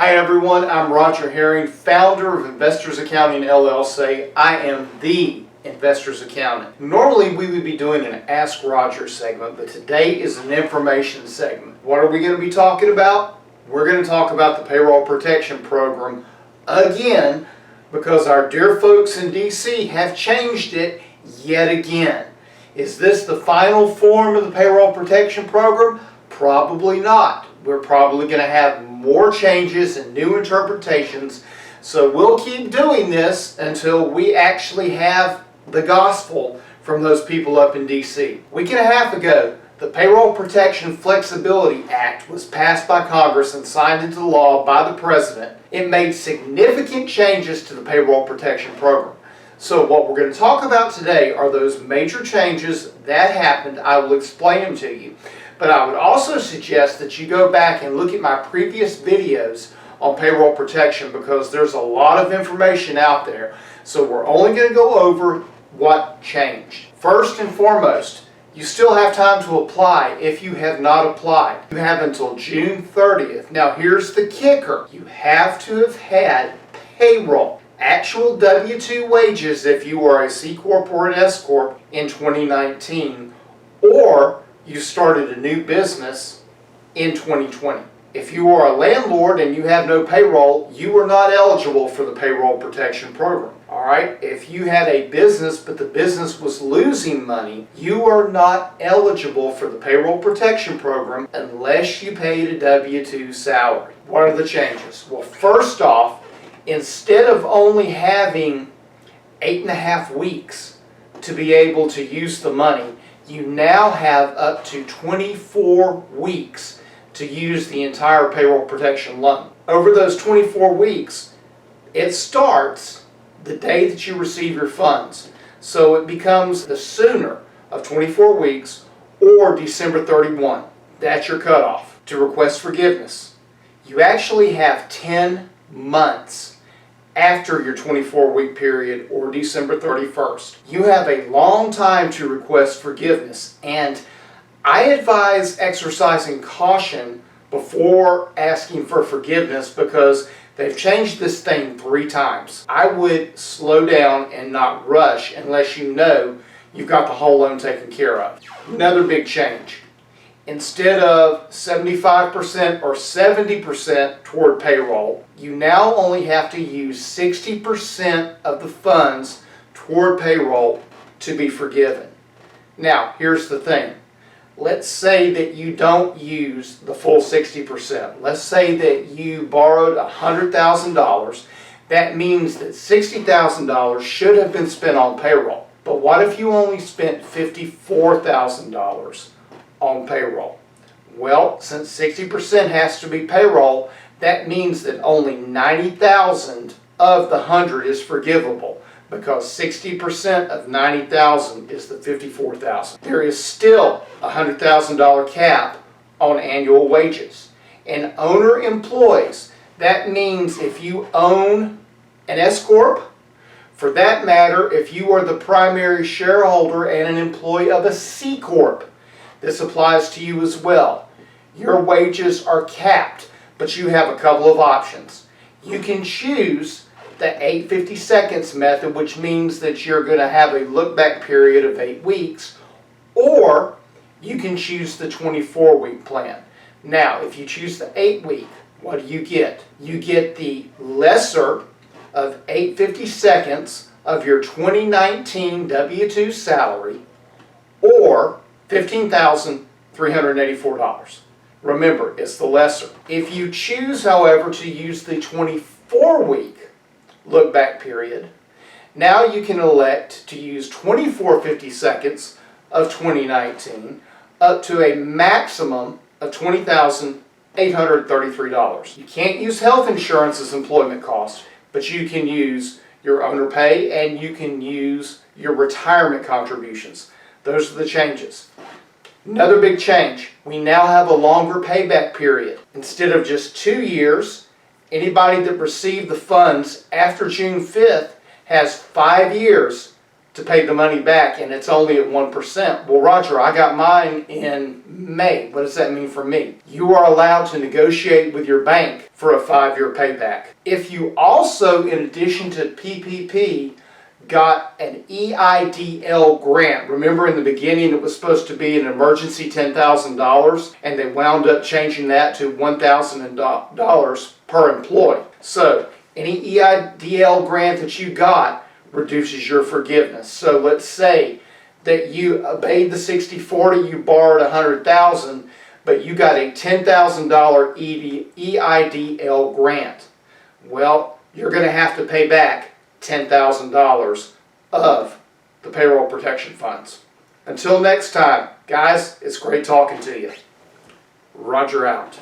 Hi everyone, I'm Roger Herring, founder of Investors Accounting LLC. I am the Investors Accountant. Normally we would be doing an Ask Roger segment, but today is an information segment. What are we going to be talking about? We're going to talk about the Payroll Protection Program again because our dear folks in DC have changed it yet again. Is this the final form of the Payroll Protection Program? Probably not. We're probably going to have more changes and new interpretations. So we'll keep doing this until we actually have the gospel from those people up in DC. A week and a half ago, the Payroll Protection Flexibility Act was passed by Congress and signed into law by the President. It made significant changes to the Payroll Protection Program. So what we're going to talk about today are those major changes that happened. I will explain them to you. But I would also suggest that you go back and look at my previous videos on payroll protection because there's a lot of information out there. So we're only going to go over what changed. First and foremost, you still have time to apply if you have not applied. You have until June 30th. Now here's the kicker. You have to have had payroll, actual W-2 wages if you are a C Corp or an S Corp in 2019, or you started a new business in 2020. If you are a landlord and you have no payroll, you are not eligible for the Payroll Protection Program. Alright, if you had a business but the business was losing money, you are not eligible for the Payroll Protection Program unless you paid a W-2 salary. What are the changes? Well, first off, instead of only having 8.5 weeks to be able to use the money, you now have up to 24 weeks to use the entire payroll protection loan. Over those 24 weeks, it starts the day that you receive your funds. So it becomes the sooner of 24 weeks or December 31. That's your cutoff to request forgiveness. You actually have 10 months after your 24-week period or December 31st. You have a long time to request forgiveness, and I advise exercising caution before asking for forgiveness because they've changed this thing 3 times. I would slow down and not rush unless you know you've got the whole loan taken care of. Another big change. Instead of 75% or 70% toward payroll, you now only have to use 60% of the funds toward payroll to be forgiven. Now, here's the thing. Let's say that you don't use the full 60%. Let's say that you borrowed $100,000. That means that $60,000 should have been spent on payroll. But what if you only spent $54,000 on payroll? Well, since 60% has to be payroll, that means that only $90,000 of the 100 is forgivable because 60% of $90,000 is the $54,000. There is still a $100,000 cap on annual wages. And owner employees, that means if you own an S Corp, for that matter, if you are the primary shareholder and an employee of a C Corp, this applies to you as well. Your wages are capped, but you have a couple of options. You can choose the 850 seconds method, which means that you're going to have a look-back period of 8 weeks, or you can choose the 24-week plan. Now, if you choose the 8-week, what do you get? You get the lesser of 850 seconds of your 2019 W-2 salary, or $15,384. Remember, it's the lesser. If you choose, however, to use the 24-week look-back period, now you can elect to use 2450 seconds of 2019 up to a maximum of $20,833. You can't use health insurance as employment costs, but you can use your owner pay and you can use your retirement contributions. Those are the changes. Another big change, we now have a longer payback period. Instead of just 2 years, anybody that received the funds after June 5th has 5 years to pay the money back and it's only at 1%. Well, Roger, I got mine in May. What does that mean for me? You are allowed to negotiate with your bank for a 5-year payback. If you also, in addition to PPP, got an EIDL grant. Remember in the beginning it was supposed to be an emergency $10,000 and they wound up changing that to $1,000 per employee. So any EIDL grant that you got reduces your forgiveness. So let's say that you obeyed the 60/40, you borrowed $100,000, but you got a $10,000 EIDL grant. Well, you're going to have to pay back $10,000 of the payroll protection funds. Until next time, guys, it's great talking to you. Roger out.